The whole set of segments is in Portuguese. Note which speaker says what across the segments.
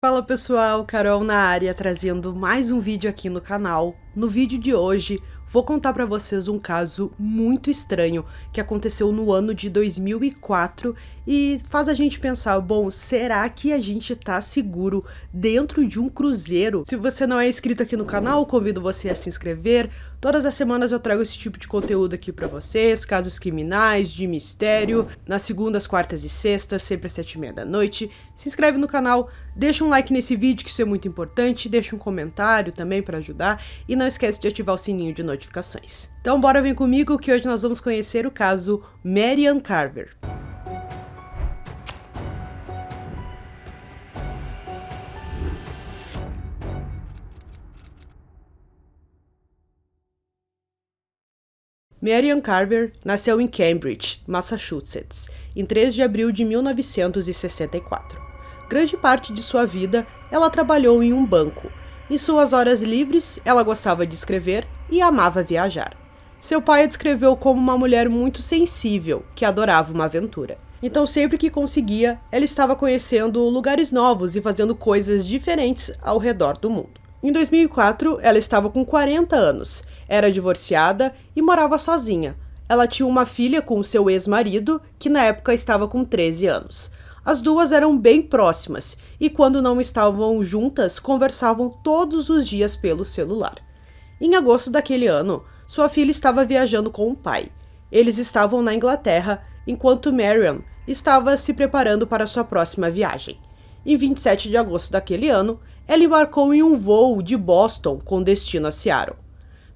Speaker 1: Fala pessoal, Carol na área, trazendo mais um vídeo aqui no canal. No vídeo de hoje, vou contar pra vocês um caso muito estranho que aconteceu no ano de 2004 e faz a gente pensar, bom, será que a gente tá seguro dentro de um cruzeiro? Se você não é inscrito aqui no canal, convido você a se inscrever. Todas as semanas eu trago esse tipo de conteúdo aqui pra vocês, casos criminais, de mistério, nas segundas, quartas e sextas, sempre às 7h30 da noite. Se inscreve no canal, deixa um like nesse vídeo que isso é muito importante, deixa um comentário também pra ajudar e não esquece de ativar o sininho de notificações. Então bora vir comigo que hoje nós vamos conhecer o caso Marian Carver. Marian Carver nasceu em Cambridge, Massachusetts, em 3 de abril de 1964. Grande parte de sua vida, ela trabalhou em um banco. Em suas horas livres, ela gostava de escrever e amava viajar. Seu pai a descreveu como uma mulher muito sensível, que adorava uma aventura. Então, sempre que conseguia, ela estava conhecendo lugares novos e fazendo coisas diferentes ao redor do mundo. Em 2004, ela estava com 40 anos, era divorciada e morava sozinha. Ela tinha uma filha com seu ex-marido, que na época estava com 13 anos. As duas eram bem próximas e, quando não estavam juntas, conversavam todos os dias pelo celular. Em agosto daquele ano, sua filha estava viajando com o pai. Eles estavam na Inglaterra, enquanto Marian estava se preparando para sua próxima viagem. Em 27 de agosto daquele ano, ela embarcou em um voo de Boston com destino a Seattle.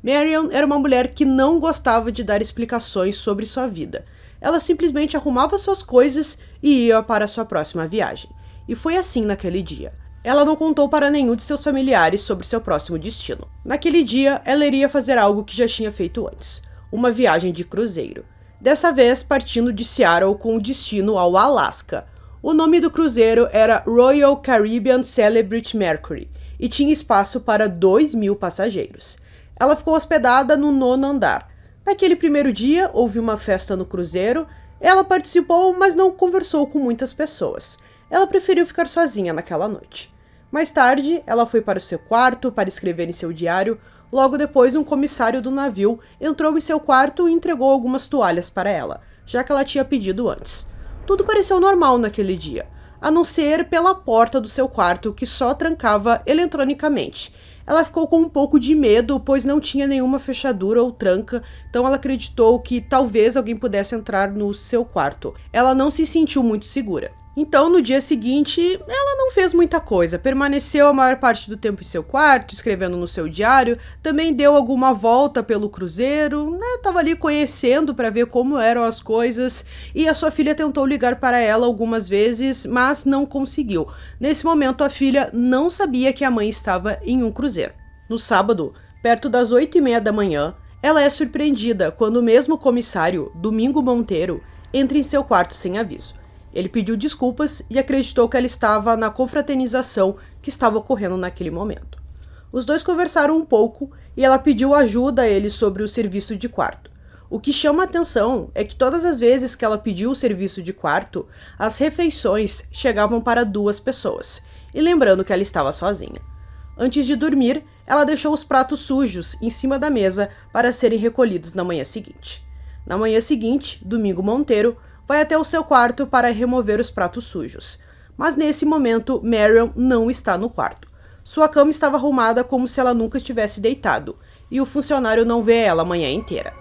Speaker 1: Marian era uma mulher que não gostava de dar explicações sobre sua vida. Ela simplesmente arrumava suas coisas e ia para sua próxima viagem. E foi assim naquele dia. Ela não contou para nenhum de seus familiares sobre seu próximo destino. Naquele dia, ela iria fazer algo que já tinha feito antes. Uma viagem de cruzeiro. Dessa vez, partindo de Seattle com destino ao Alasca. O nome do cruzeiro era Royal Caribbean Celebrity Mercury e tinha espaço para 2.000 passageiros. Ela ficou hospedada no 9º andar. Naquele primeiro dia, houve uma festa no cruzeiro. Ela participou, mas não conversou com muitas pessoas. Ela preferiu ficar sozinha naquela noite. Mais tarde, ela foi para o seu quarto para escrever em seu diário. Logo depois, um comissário do navio entrou em seu quarto e entregou algumas toalhas para ela, já que ela tinha pedido antes. Tudo pareceu normal naquele dia, a não ser pela porta do seu quarto, que só trancava eletronicamente. Ela ficou com um pouco de medo, pois não tinha nenhuma fechadura ou tranca, então ela acreditou que talvez alguém pudesse entrar no seu quarto. Ela não se sentiu muito segura. Então, no dia seguinte, ela não fez muita coisa. Permaneceu a maior parte do tempo em seu quarto, escrevendo no seu diário. Também deu alguma volta pelo cruzeiro, Tava ali conhecendo para ver como eram as coisas. E a sua filha tentou ligar para ela algumas vezes, mas não conseguiu. Nesse momento, a filha não sabia que a mãe estava em um cruzeiro. No sábado, perto das 8h30 da manhã, ela é surpreendida quando o mesmo comissário, Domingo Monteiro, entra em seu quarto sem aviso. Ele pediu desculpas e acreditou que ela estava na confraternização que estava ocorrendo naquele momento. Os dois conversaram um pouco e ela pediu ajuda a ele sobre o serviço de quarto. O que chama a atenção é que todas as vezes que ela pediu o serviço de quarto, as refeições chegavam para 2 pessoas, e lembrando que ela estava sozinha. Antes de dormir, ela deixou os pratos sujos em cima da mesa para serem recolhidos na manhã seguinte. Na manhã seguinte, Domingo Monteiro vai até o seu quarto para remover os pratos sujos. Mas nesse momento, Marian não está no quarto. Sua cama estava arrumada como se ela nunca tivesse deitado, e o funcionário não vê ela a manhã inteira.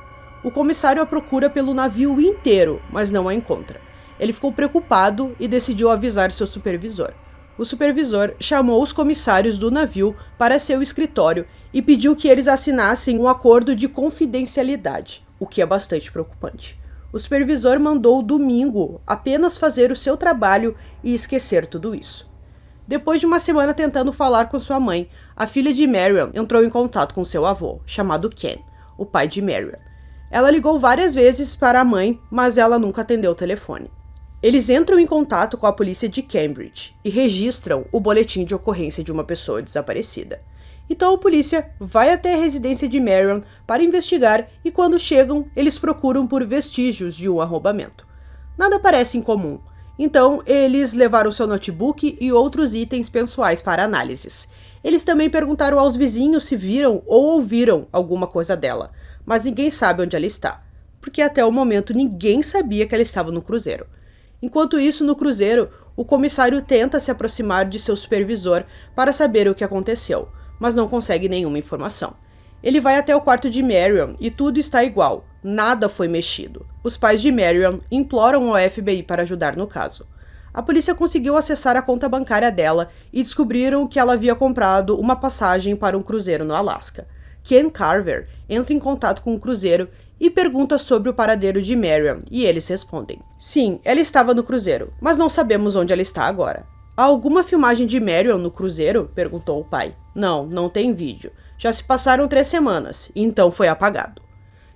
Speaker 1: O comissário a procura pelo navio inteiro, mas não a encontra. Ele ficou preocupado e decidiu avisar seu supervisor. O supervisor chamou os comissários do navio para seu escritório e pediu que eles assinassem um acordo de confidencialidade, o que é bastante preocupante. O supervisor mandou o Domingo apenas fazer o seu trabalho e esquecer tudo isso. Depois de uma semana tentando falar com sua mãe, a filha de Marian entrou em contato com seu avô, chamado Ken, o pai de Marian. Ela ligou várias vezes para a mãe, mas ela nunca atendeu o telefone. Eles entram em contato com a polícia de Cambridge e registram o boletim de ocorrência de uma pessoa desaparecida. Então a polícia vai até a residência de Marian para investigar e quando chegam, eles procuram por vestígios de um arrombamento. Nada parece incomum. Então, eles levaram seu notebook e outros itens pessoais para análises. Eles também perguntaram aos vizinhos se viram ou ouviram alguma coisa dela, mas ninguém sabe onde ela está, porque até o momento ninguém sabia que ela estava no cruzeiro. Enquanto isso, no cruzeiro, o comissário tenta se aproximar de seu supervisor para saber o que aconteceu, mas não consegue nenhuma informação. Ele vai até o quarto de Marion e tudo está igual, nada foi mexido. Os pais de Marion imploram ao FBI para ajudar no caso. A polícia conseguiu acessar a conta bancária dela e descobriram que ela havia comprado uma passagem para um cruzeiro no Alasca. Ken Carver entra em contato com o cruzeiro e pergunta sobre o paradeiro de Marion, e eles respondem: sim, ela estava no cruzeiro, mas não sabemos onde ela está agora. Há alguma filmagem de Marion no cruzeiro? Perguntou o pai. Não, não tem vídeo. Já se passaram 3 semanas, então foi apagado.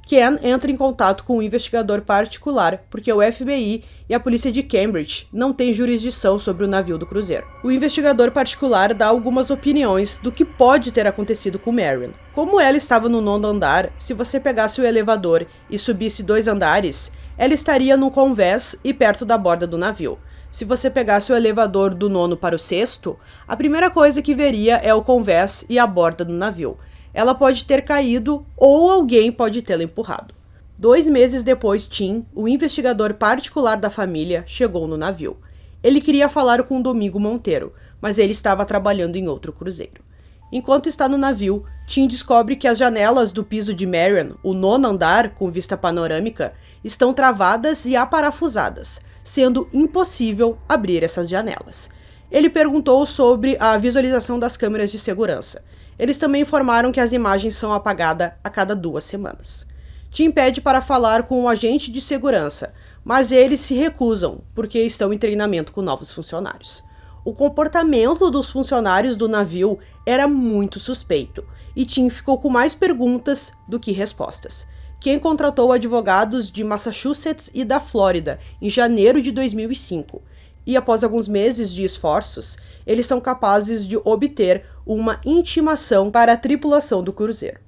Speaker 1: Ken entra em contato com um investigador particular porque o FBI e a polícia de Cambridge não têm jurisdição sobre o navio do cruzeiro. O investigador particular dá algumas opiniões do que pode ter acontecido com Marion. Como ela estava no 9º andar, se você pegasse o elevador e subisse 2 andares, ela estaria no convés e perto da borda do navio. Se você pegasse o elevador do 9º para o 6º, a primeira coisa que veria é o convés e a borda do navio. Ela pode ter caído ou alguém pode tê-la empurrado. 2 meses depois, Tim, o investigador particular da família, chegou no navio. Ele queria falar com Domingo Monteiro, mas ele estava trabalhando em outro cruzeiro. Enquanto está no navio, Tim descobre que as janelas do piso de Marion, o 9º andar com vista panorâmica, estão travadas e aparafusadas, sendo impossível abrir essas janelas. Ele perguntou sobre a visualização das câmeras de segurança. Eles também informaram que as imagens são apagadas a cada 2 semanas. Tim pede para falar com o agente de segurança, mas eles se recusam porque estão em treinamento com novos funcionários. O comportamento dos funcionários do navio era muito suspeito e Tim ficou com mais perguntas do que respostas. Quem contratou advogados de Massachusetts e da Flórida em janeiro de 2005. E após alguns meses de esforços, eles são capazes de obter uma intimação para a tripulação do cruzeiro.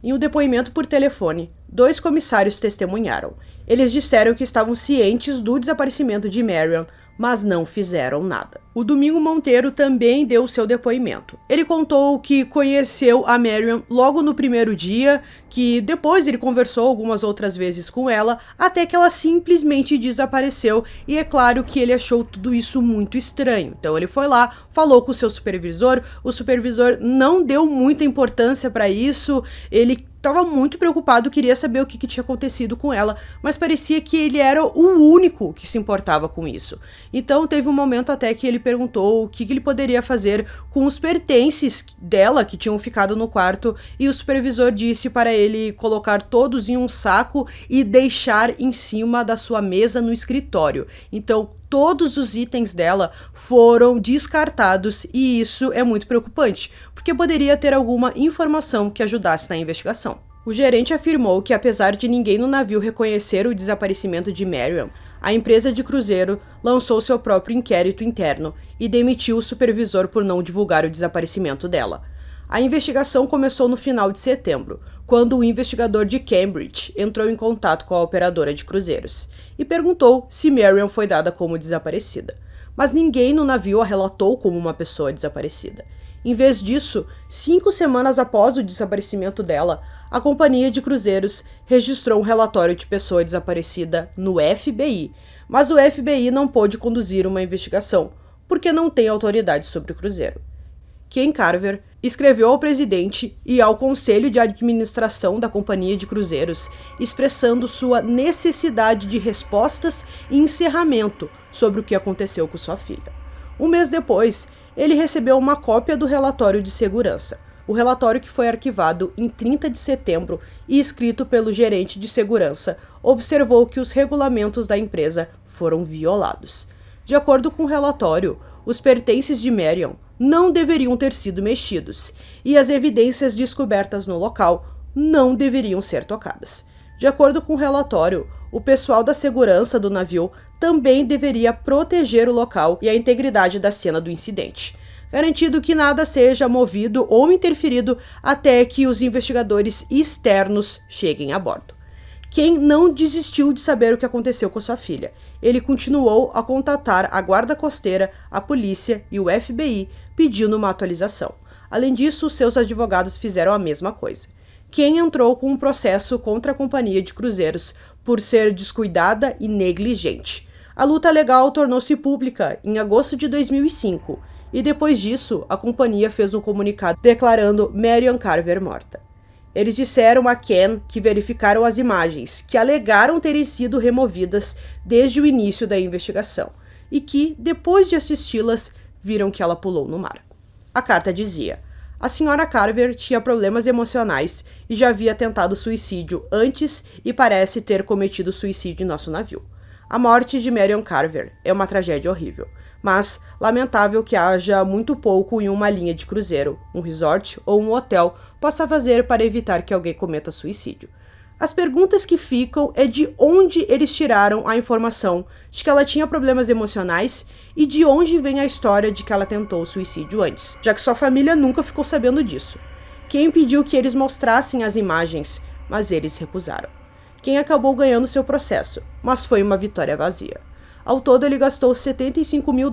Speaker 1: Em um depoimento por telefone, 2 comissários testemunharam. Eles disseram que estavam cientes do desaparecimento de Marion, mas não fizeram nada. O Domingo Monteiro também deu seu depoimento. Ele contou que conheceu a Marion logo no primeiro dia, que depois ele conversou algumas outras vezes com ela, até que ela simplesmente desapareceu, e é claro que ele achou tudo isso muito estranho. Então ele foi lá, falou com o seu supervisor, o supervisor não deu muita importância para isso, ele estava muito preocupado, queria saber o que tinha acontecido com ela, mas parecia que ele era o único que se importava com isso. Então teve um momento até que ele perguntou o que ele poderia fazer com os pertences dela que tinham ficado no quarto, e o supervisor disse para ele colocar todos em um saco e deixar em cima da sua mesa no escritório. Então todos os itens dela foram descartados, e isso é muito preocupante, porque poderia ter alguma informação que ajudasse na investigação. O gerente afirmou que, apesar de ninguém no navio reconhecer o desaparecimento de Marion, a empresa de cruzeiro lançou seu próprio inquérito interno e demitiu o supervisor por não divulgar o desaparecimento dela. A investigação começou no final de setembro, quando o investigador de Cambridge entrou em contato com a operadora de cruzeiros e perguntou se Marion foi dada como desaparecida. Mas ninguém no navio a relatou como uma pessoa desaparecida. Em vez disso, 5 semanas após o desaparecimento dela, a companhia de cruzeiros registrou um relatório de pessoa desaparecida no FBI, mas o FBI não pôde conduzir uma investigação, porque não tem autoridade sobre o cruzeiro. Ken Carver escreveu ao presidente e ao conselho de administração da companhia de cruzeiros, expressando sua necessidade de respostas e encerramento sobre o que aconteceu com sua filha. Um mês depois, ele recebeu uma cópia do relatório de segurança. O relatório, que foi arquivado em 30 de setembro e escrito pelo gerente de segurança, observou que os regulamentos da empresa foram violados. De acordo com o relatório, os pertences de Marion não deveriam ter sido mexidos e as evidências descobertas no local não deveriam ser tocadas. De acordo com o relatório, o pessoal da segurança do navio também deveria proteger o local e a integridade da cena do incidente, garantindo que nada seja movido ou interferido até que os investigadores externos cheguem a bordo. Ken não desistiu de saber o que aconteceu com sua filha. Ele continuou a contatar a guarda costeira, a polícia e o FBI pedindo uma atualização. Além disso, seus advogados fizeram a mesma coisa. Ken entrou com um processo contra a companhia de cruzeiros por ser descuidada e negligente. A luta legal tornou-se pública em agosto de 2005 e depois disso a companhia fez um comunicado declarando Marion Carver morta. Eles disseram a Ken que verificaram as imagens, que alegaram terem sido removidas desde o início da investigação, e que, depois de assisti-las, viram que ela pulou no mar. A carta dizia: a senhora Carver tinha problemas emocionais e já havia tentado suicídio antes e parece ter cometido suicídio em nosso navio. A morte de Marion Carver é uma tragédia horrível, mas lamentável que haja muito pouco em uma linha de cruzeiro, um resort ou um hotel possa fazer para evitar que alguém cometa suicídio. As perguntas que ficam é de onde eles tiraram a informação de que ela tinha problemas emocionais e de onde vem a história de que ela tentou suicídio antes, já que sua família nunca ficou sabendo disso. Quem pediu que eles mostrassem as imagens, mas eles recusaram. Quem acabou ganhando seu processo, mas foi uma vitória vazia. Ao todo, ele gastou $75 mil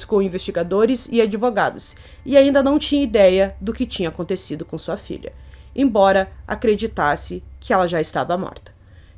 Speaker 1: com investigadores e advogados, e ainda não tinha ideia do que tinha acontecido com sua filha, embora acreditasse que ela já estava morta.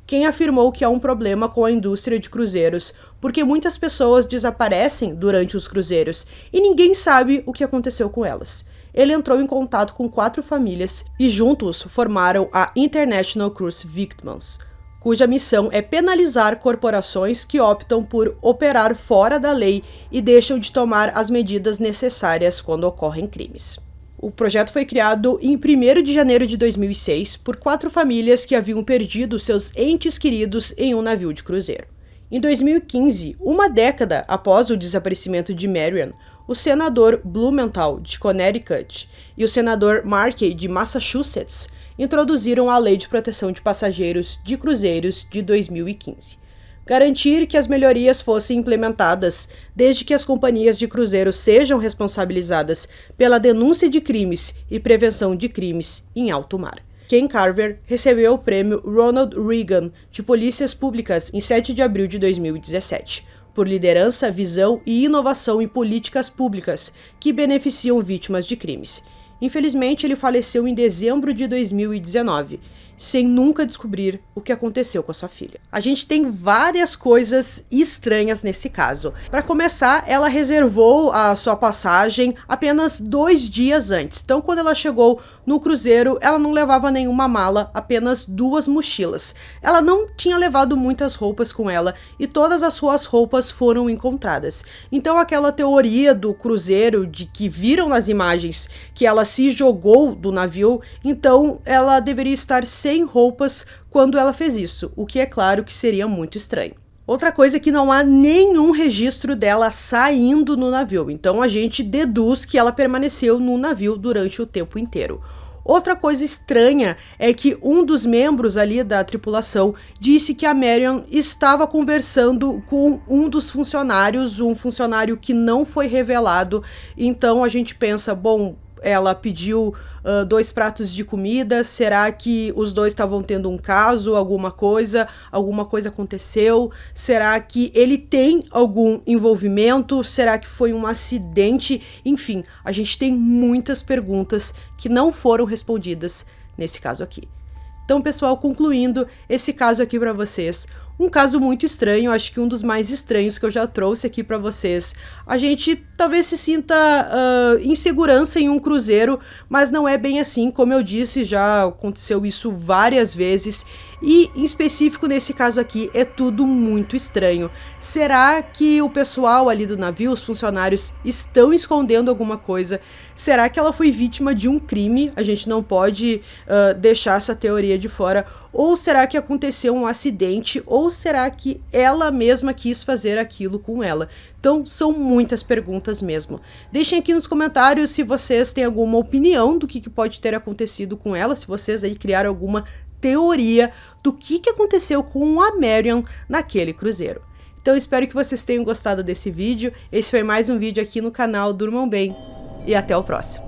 Speaker 1: Quem afirmou que há um problema com a indústria de cruzeiros, porque muitas pessoas desaparecem durante os cruzeiros e ninguém sabe o que aconteceu com elas. Ele entrou em contato com 4 famílias e juntos formaram a International Cruise Victims, cuja missão é penalizar corporações que optam por operar fora da lei e deixam de tomar as medidas necessárias quando ocorrem crimes. O projeto foi criado em 1º de janeiro de 2006 por 4 famílias que haviam perdido seus entes queridos em um navio de cruzeiro. Em 2015, uma década após o desaparecimento de Marion, o senador Blumenthal, de Connecticut, e o senador Markey, de Massachusetts, introduziram a Lei de Proteção de Passageiros de Cruzeiros de 2015. Garantir que as melhorias fossem implementadas desde que as companhias de cruzeiro sejam responsabilizadas pela denúncia de crimes e prevenção de crimes em alto mar. Ken Carver recebeu o prêmio Ronald Reagan de Polícias Públicas em 7 de abril de 2017, por liderança, visão e inovação em políticas públicas que beneficiam vítimas de crimes. Infelizmente, ele faleceu em dezembro de 2019, sem nunca descobrir o que aconteceu com a sua filha. A gente tem várias coisas estranhas nesse caso. Para começar, ela reservou a sua passagem apenas 2 dias antes. Então, quando ela chegou no cruzeiro, ela não levava nenhuma mala, apenas 2 mochilas. Ela não tinha levado muitas roupas com ela e todas as suas roupas foram encontradas. Então, aquela teoria do cruzeiro, de que viram nas imagens que ela se jogou do navio, então ela deveria estar sem roupas quando ela fez isso, o que é claro que seria muito estranho. Outra coisa é que não há nenhum registro dela saindo no navio, então a gente deduz que ela permaneceu no navio durante o tempo inteiro. Outra coisa estranha é que um dos membros ali da tripulação disse que a Marion estava conversando com um dos funcionários, um funcionário que não foi revelado, então a gente pensa, bom, ela pediu 2 pratos de comida, será que os dois estavam tendo um caso, alguma coisa aconteceu, será que ele tem algum envolvimento, será que foi um acidente, enfim, a gente tem muitas perguntas que não foram respondidas nesse caso aqui. Então, pessoal, concluindo esse caso aqui para vocês, um caso muito estranho, acho que um dos mais estranhos que eu já trouxe aqui para vocês. A gente talvez se sinta em segurança em um cruzeiro, mas não é bem assim, como eu disse, já aconteceu isso várias vezes. E, em específico, nesse caso aqui, é tudo muito estranho. Será que o pessoal ali do navio, os funcionários, estão escondendo alguma coisa? Será que ela foi vítima de um crime? A gente não pode deixar essa teoria de fora. Ou será que aconteceu um acidente? Ou será que ela mesma quis fazer aquilo com ela? Então, são muitas perguntas mesmo. Deixem aqui nos comentários se vocês têm alguma opinião do que pode ter acontecido com ela, se vocês aí criaram alguma teoria do que aconteceu com a Marion naquele cruzeiro. Então, espero que vocês tenham gostado desse vídeo. Esse foi mais um vídeo aqui no canal Durmam Bem e até o próximo.